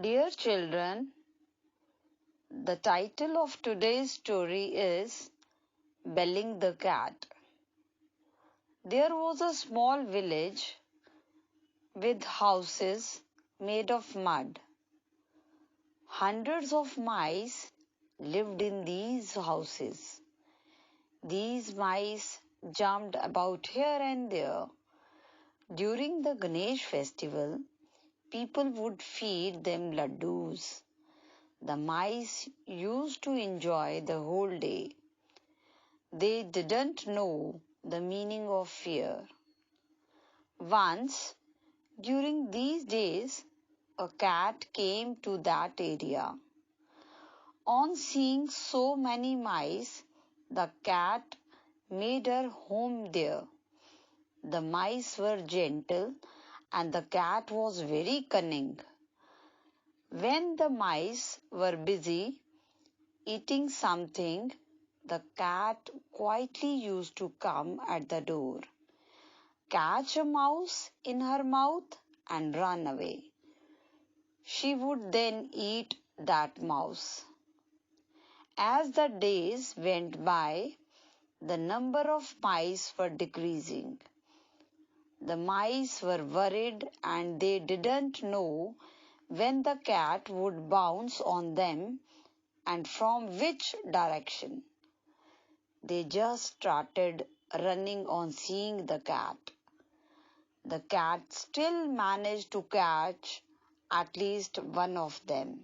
Dear children, the title of today's story is Belling the Cat. There was a small village with houses made of mud. Hundreds of mice lived in these houses. These mice jumped about here and there. During the Ganesh festival, people would feed them laddus. The mice used to enjoy the whole day. They didn't know the meaning of fear. Once, during these days, a cat came to that area. On seeing so many mice, the cat made her home there. The mice were gentle and the cat was very cunning. When the mice were busy eating something, the cat quietly used to come at the door, catch a mouse in her mouth and run away. She would then eat that mouse. As the days went by, the number of mice were decreasing. The mice were worried and they didn't know when the cat would bounce on them and from which direction. They just started running on seeing the cat. The cat still managed to catch at least one of them.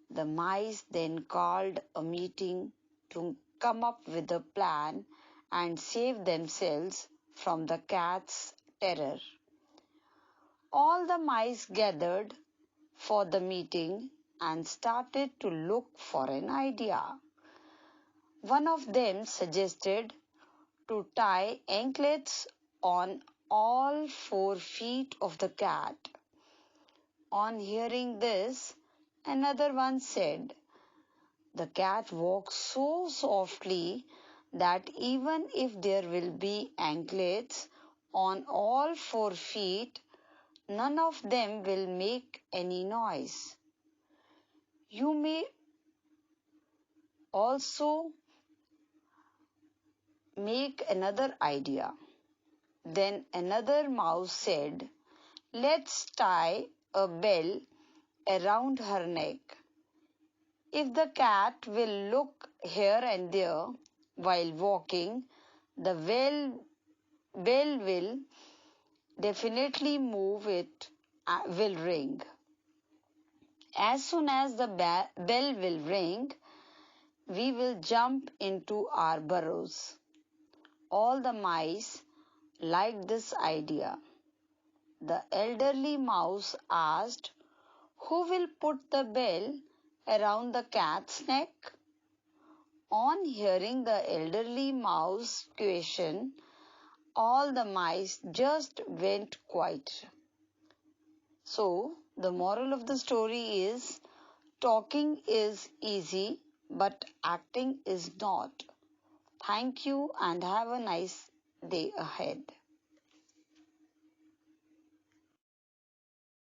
The mice then called a meeting to come up with a plan and save themselves from the cat's terror. All the mice gathered for the meeting and started to look for an idea. One of them suggested to tie anklets on all 4 feet of the cat. On hearing this, another one said, "The cat walks so softly that even if there will be anklets on all 4 feet, none of them will make any noise." You may also make another idea. Then another mouse said, "Let's tie a bell around her neck. If the cat will look here and there while walking, the bell will definitely move, it will ring. As soon as the bell will ring, we will jump into our burrows." All the mice liked this idea. The elderly mouse asked, "Who will put the bell around the cat's neck?" On hearing the elderly mouse question, all the mice just went quiet. So, the moral of the story is, talking is easy, but acting is not. Thank you and have a nice day ahead.